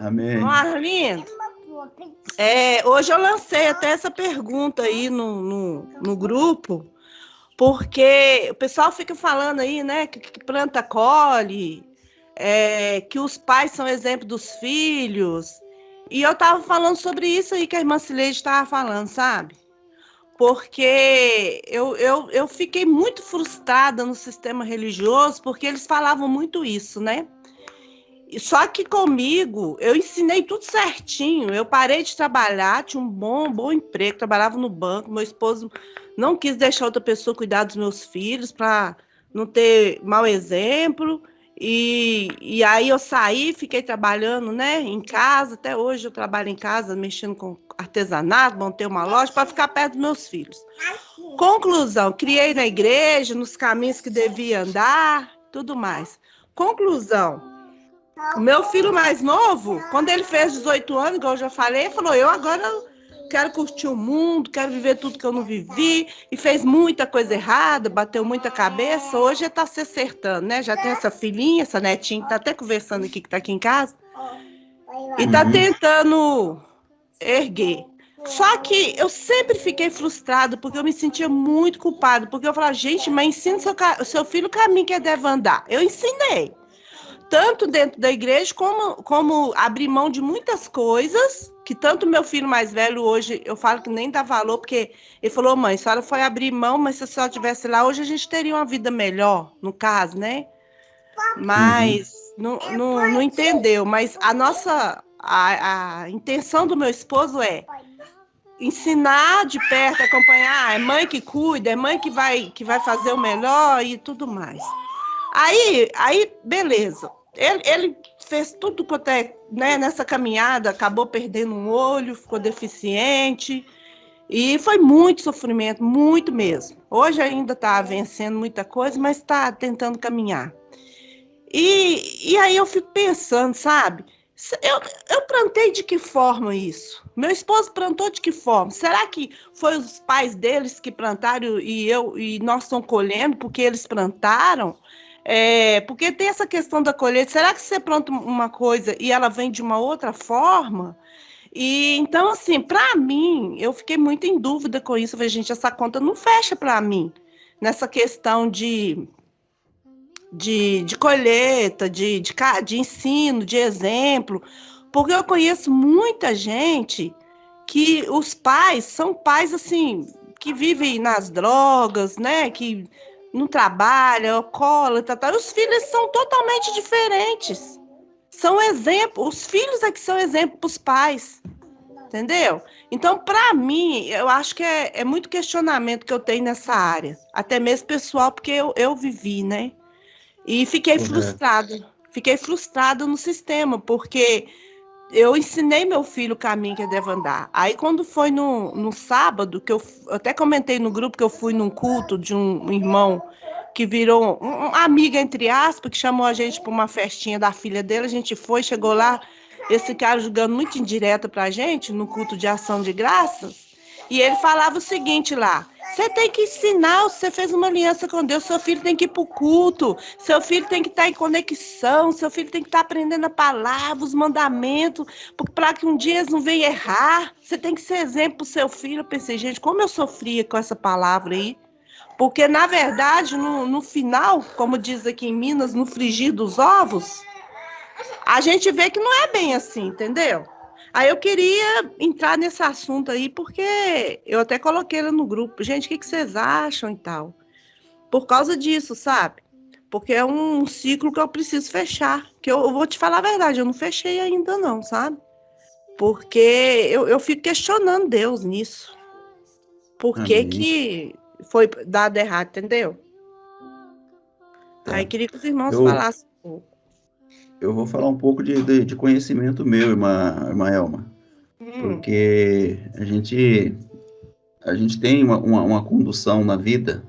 Amém. Marlindo, hoje eu lancei até essa pergunta aí no grupo, porque o pessoal fica falando aí, né, que planta colhe, que os pais são exemplo dos filhos. E eu tava falando sobre isso aí que a irmã Cileide estava falando, sabe? Porque eu fiquei muito frustrada no sistema religioso, porque eles falavam muito isso, né? Só que comigo, eu ensinei tudo certinho. Eu parei de trabalhar, tinha um bom emprego, trabalhava no banco. Meu esposo não quis deixar outra pessoa cuidar dos meus filhos para não ter mau exemplo. E aí eu saí, fiquei trabalhando, né, em casa. Até hoje eu trabalho em casa, mexendo com artesanato, montei uma loja para ficar perto dos meus filhos. Conclusão, criei na igreja, nos caminhos que devia andar, tudo mais. Conclusão, o meu filho mais novo, quando ele fez 18 anos, igual eu já falei, ele falou, eu agora quero curtir o mundo, quero viver tudo que eu não vivi, e fez muita coisa errada, bateu muita cabeça, hoje ele está se acertando, né? Já tem essa filhinha, essa netinha, que está até conversando aqui, que está aqui em casa, e está tentando erguer. Só que eu sempre fiquei frustrada, porque eu me sentia muito culpada, porque eu falava, gente, mas ensina seu filho o caminho que ele deve andar. Eu ensinei. Tanto dentro da igreja, como abrir mão de muitas coisas, que tanto meu filho mais velho hoje, eu falo que nem dá valor, porque ele falou, mãe, a senhora foi abrir mão, mas se a senhora estivesse lá, hoje a gente teria uma vida melhor, no caso, né? Mas não entendeu. Mas a intenção do meu esposo é ensinar de perto, acompanhar, é mãe que cuida, é mãe que vai fazer o melhor e tudo mais. Aí beleza. Ele fez tudo quanto é, né, nessa caminhada, acabou perdendo um olho, ficou deficiente, e foi muito sofrimento, muito mesmo. Hoje ainda está vencendo muita coisa, mas está tentando caminhar. E aí eu fico pensando, sabe? Eu plantei de que forma isso? Meu esposo plantou de que forma? Será que foi os pais deles que plantaram e nós estamos colhendo porque eles plantaram? Porque tem essa questão da colheita. Será que você planta uma coisa e ela vem de uma outra forma? E então, assim, para mim, eu fiquei muito em dúvida com isso. Eu falei, gente, essa conta não fecha para mim nessa questão de colheita, de ensino, de exemplo, porque eu conheço muita gente que os pais são pais assim que vivem nas drogas, né? Que não trabalham, alcoólatra, tá. Os filhos são totalmente diferentes. São exemplos, os filhos é que são exemplo para os pais, entendeu? Então, para mim, eu acho que é muito questionamento que eu tenho nessa área, até mesmo pessoal, porque eu vivi, né? E Correto. fiquei frustrada no sistema, porque eu ensinei meu filho o caminho que ele deve andar. Aí, quando foi no sábado, eu até comentei no grupo que eu fui num culto de um irmão que virou uma amiga, entre aspas, que chamou a gente para uma festinha da filha dele. A gente foi, chegou lá, esse cara jogando muito indireta para a gente, no culto de ação de graças. E ele falava o seguinte lá: você tem que ensinar, você fez uma aliança com Deus, seu filho tem que ir para o culto, seu filho tem que estar em conexão, seu filho tem que estar aprendendo a palavra, os mandamentos, para que um dia eles não venham errar. Você tem que ser exemplo para o seu filho. Eu pensei, gente, como eu sofria com essa palavra aí. Porque, na verdade, no final, como diz aqui em Minas, no frigir dos ovos, a gente vê que não é bem assim, entendeu? Aí eu queria entrar nesse assunto aí, porque eu até coloquei lá no grupo. Gente, o que vocês acham e tal? Por causa disso, sabe? Porque é um ciclo que eu preciso fechar. Que eu vou te falar a verdade, eu não fechei ainda não, sabe? Porque eu fico questionando Deus nisso. Por que Amém. que foi dado errado, entendeu? Aí Tá. queria que os irmãos Eu, falassem um pouco. eu vou falar um pouco de conhecimento meu, irmã Elma, Hum, porque a gente tem uma condução na vida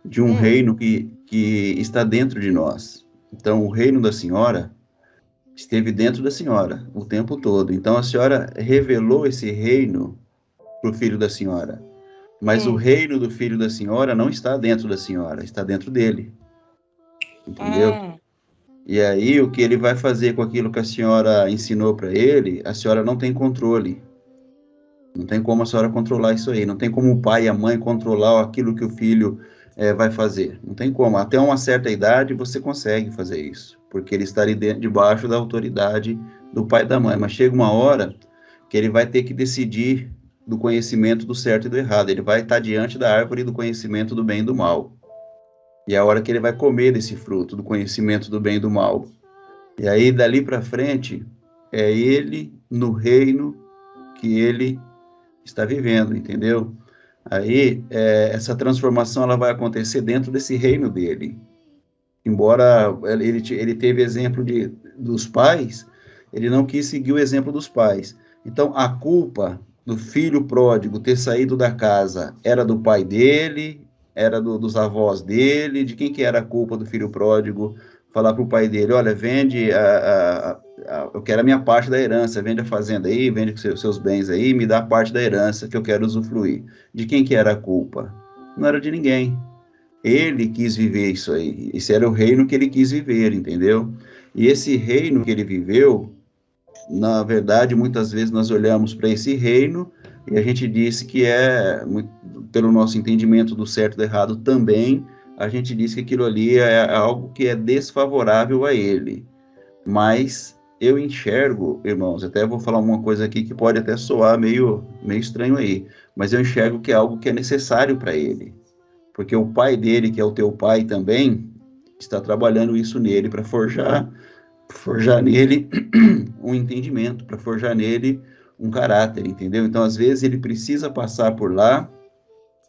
de um hum, reino que está dentro de nós. Então, o reino da senhora esteve dentro da senhora o tempo todo. Então, a senhora revelou esse reino para o filho da senhora. Mas o hum, reino do filho da senhora não está dentro da senhora, está dentro dele. Entendeu? hum. E aí, o que ele vai fazer com aquilo que a senhora ensinou para ele, a senhora não tem controle. Não tem como a senhora controlar isso aí. Não tem como o pai e a mãe controlar aquilo que o filho vai fazer. Não tem como. Até uma certa idade você consegue fazer isso, porque ele está ali debaixo da autoridade do pai e da mãe. Mas chega uma hora que ele vai ter que decidir do conhecimento do certo e do errado. Ele vai estar diante da árvore do conhecimento do bem e do mal. E é a hora que ele vai comer desse fruto do conhecimento do bem e do mal. E aí, dali para frente, é ele no reino que ele está vivendo, entendeu? Aí, essa transformação ela vai acontecer dentro desse reino dele. Embora ele teve exemplo dos pais, ele não quis seguir o exemplo dos pais. Então, a culpa do filho pródigo ter saído da casa era do pai dele, era dos avós dele, de quem que era a culpa do filho pródigo falar para o pai dele, olha, vende, eu quero a minha parte da herança, vende a fazenda aí, vende seus bens aí, me dá a parte da herança que eu quero usufruir. De quem que era a culpa? Não era de ninguém. Ele quis viver isso aí. Esse era o reino que ele quis viver, entendeu? E esse reino que ele viveu, na verdade, muitas vezes nós olhamos para esse reino e a gente disse que pelo nosso entendimento do certo e do errado também, a gente diz que aquilo ali é algo que é desfavorável a ele. Mas eu enxergo, irmãos, até vou falar uma coisa aqui que pode até soar meio estranho aí, mas eu enxergo que é algo que é necessário para ele. Porque o pai dele, que é o teu pai também, está trabalhando isso nele para forjar nele um entendimento, para forjar nele um caráter, entendeu? Então, às vezes, ele precisa passar por lá,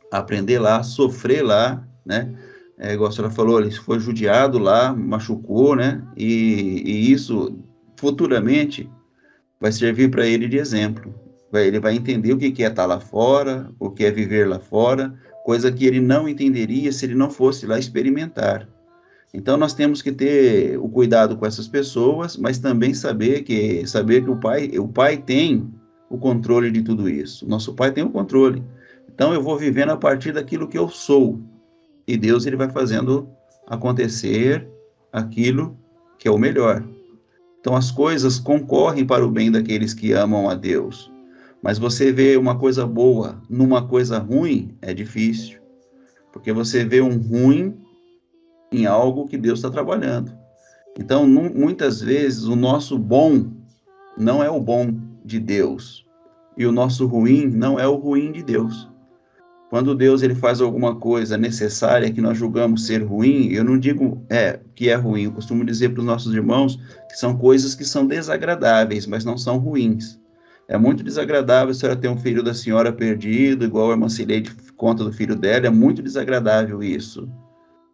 aprender lá, sofrer lá, né? Igual a senhora falou, ele foi judiado lá, machucou, né? E isso, futuramente, vai servir para ele de exemplo. Ele vai entender o que é estar lá fora, o que é viver lá fora, coisa que ele não entenderia se ele não fosse lá experimentar. Então nós temos que ter o cuidado com essas pessoas, mas também saber que o pai tem o controle de tudo isso. Nosso pai tem o controle. Então eu vou vivendo a partir daquilo que eu sou. E Deus ele vai fazendo acontecer aquilo que é o melhor. Então as coisas concorrem para o bem daqueles que amam a Deus. Mas você vê uma coisa boa numa coisa ruim é difícil, porque você vê um ruim em algo que Deus está trabalhando. Então, muitas vezes, o nosso bom não é o bom de Deus, e o nosso ruim não é o ruim de Deus. Quando Deus ele faz alguma coisa necessária que nós julgamos ser ruim, eu não digo que é ruim, eu costumo dizer para os nossos irmãos que são coisas que são desagradáveis, mas não são ruins. É muito desagradável a senhora ter um filho da senhora perdido, igual a irmã Cileide conta do filho dela, é muito desagradável isso.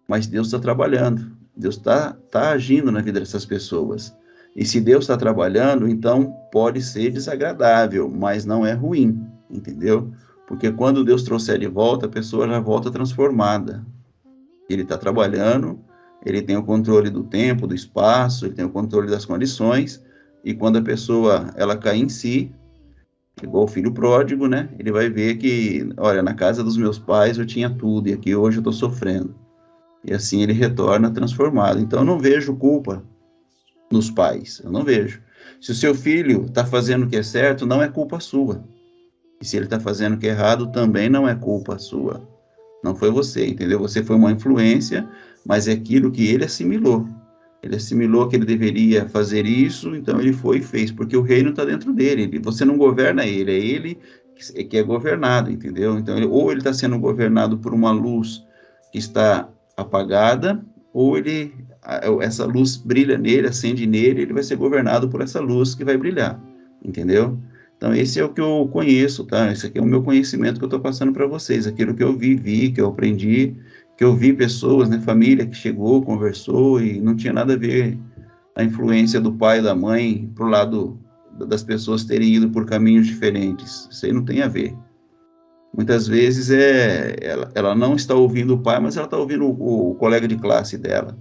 Mas Deus está trabalhando, Deus tá agindo na vida dessas pessoas. E se Deus está trabalhando, então pode ser desagradável, mas não é ruim, entendeu? Porque quando Deus trouxer de volta, a pessoa já volta transformada. Ele está trabalhando, ele tem o controle do tempo, do espaço, ele tem o controle das condições, e quando a pessoa ela cai em si, igual o filho pródigo, né? Ele vai ver que, olha, na casa dos meus pais eu tinha tudo, e aqui hoje eu estou sofrendo. E assim ele retorna transformado. Então eu não vejo culpa nos pais, eu não vejo. Se o seu filho está fazendo o que é certo, não é culpa sua. E se ele está fazendo o que é errado, também não é culpa sua. Não foi você, entendeu? Você foi uma influência, mas é aquilo que ele assimilou. Ele assimilou que ele deveria fazer isso, então ele foi e fez, porque o reino está dentro dele. Você não governa ele, é ele que é governado, entendeu? Então, ou ele está sendo governado por uma luz que está apagada, ou essa luz brilha nele, acende nele, ele vai ser governado por essa luz que vai brilhar, entendeu? Então, esse é o que eu conheço, tá? Esse aqui é o meu conhecimento que eu estou passando para vocês, aquilo que eu vivi, que eu aprendi, que eu vi pessoas, né, família que chegou, conversou e não tinha nada a ver a influência do pai e da mãe para o lado das pessoas terem ido por caminhos diferentes. Isso aí não tem a ver. Muitas vezes ela não está ouvindo o pai, mas ela está ouvindo o colega de classe dela.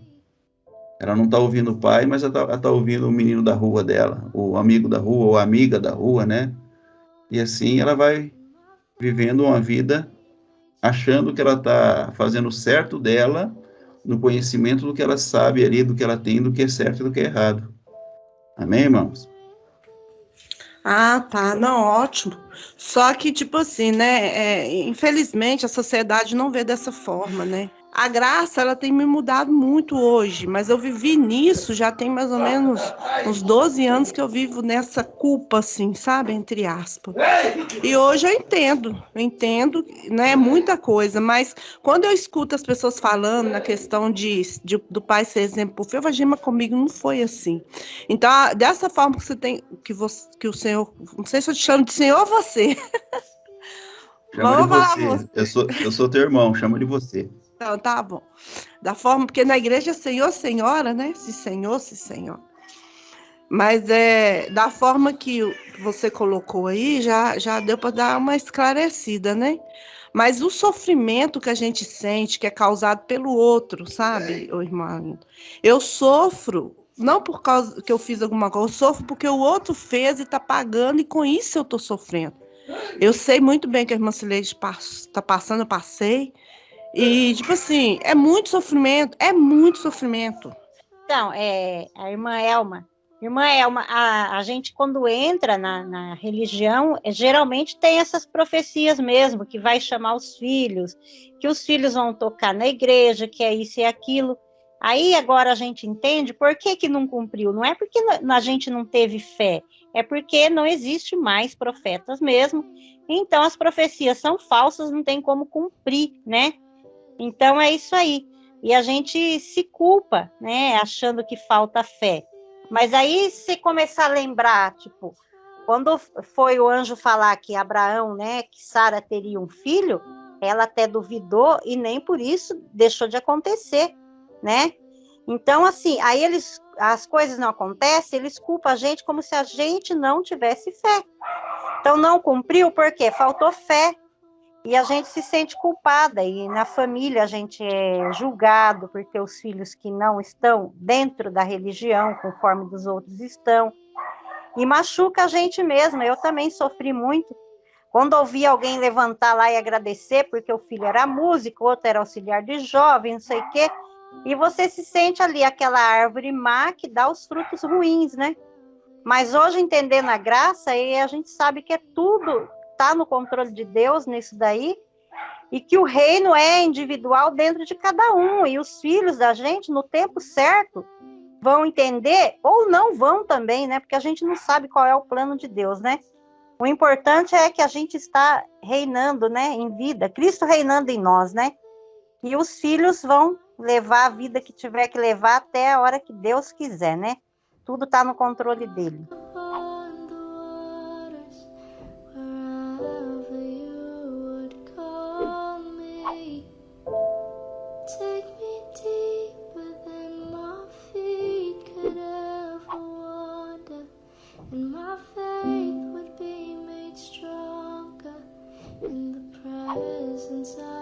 Ela não está ouvindo o pai, mas ela está ouvindo o menino da rua dela, o amigo da rua, ou a amiga da rua, né? E assim ela vai vivendo uma vida achando que ela está fazendo certo dela, no conhecimento do que ela sabe ali, do que ela tem, do que é certo e do que é errado. Amém, irmãos? Ah, tá, não, ótimo. Só que, tipo assim, né? Infelizmente, a sociedade não vê dessa forma, né? A graça, ela tem me mudado muito hoje, mas eu vivi nisso já tem mais ou menos uns 12 anos que eu vivo nessa culpa, assim, sabe? Entre aspas. E hoje eu entendo, né? Muita coisa, mas quando eu escuto as pessoas falando na questão do pai ser exemplo por filho, eu falo, mas comigo não foi assim. Então, dessa forma que você tem, que o senhor, não sei se eu te chamo de senhor ou você. Chama de Vamos falar você. você. Eu sou teu irmão, chama de você. Então, tá bom. Da forma, porque na igreja é senhor, senhora, né? Se senhor, se senhora. Mas da forma que você colocou aí, já deu para dar uma esclarecida, né? Mas o sofrimento que a gente sente, que é causado pelo outro, sabe, ô irmão? Eu sofro, não por causa que eu fiz alguma coisa, eu sofro porque o outro fez e está pagando, e com isso eu estou sofrendo. Eu sei muito bem que a irmã Cileide está passando, eu passei. E, tipo assim, é muito sofrimento, é muito sofrimento. Então, a irmã Elma, a gente quando entra na religião, geralmente tem essas profecias mesmo, que vai chamar os filhos, que os filhos vão tocar na igreja, que é isso e aquilo. Aí agora a gente entende por que que não cumpriu. Não é porque a gente não teve fé, é porque não existe mais profetas mesmo. Então as profecias são falsas, não tem como cumprir, né? Então é isso aí. E a gente se culpa, né, achando que falta fé. Mas aí se começar a lembrar, tipo, quando foi o anjo falar que Abraão, né, que Sara teria um filho, ela até duvidou e nem por isso deixou de acontecer, né? Então, assim, aí as coisas não acontecem, eles culpam a gente como se a gente não tivesse fé. Então, não cumpriu porque faltou fé. E a gente se sente culpada, e na família a gente é julgado por ter os filhos que não estão dentro da religião, conforme dos outros estão, e machuca a gente mesmo. Eu também sofri muito. Quando ouvi alguém levantar lá e agradecer, porque o filho era músico, o outro era auxiliar de jovem, não sei o quê, e você se sente ali aquela árvore má que dá os frutos ruins, né? Mas hoje, entendendo a graça, aí a gente sabe que tudo está no controle de Deus nisso daí, e que o reino é individual dentro de cada um, e os filhos da gente, no tempo certo, vão entender, ou não vão também, né? Porque a gente não sabe qual é o plano de Deus, né? O importante é que a gente está reinando, né, em vida, Cristo reinando em nós, né? E os filhos vão levar a vida que tiver que levar até a hora que Deus quiser, né? Tudo está no controle dele. Take me deeper than my feet could ever wander, and my faith would be made stronger in the presence of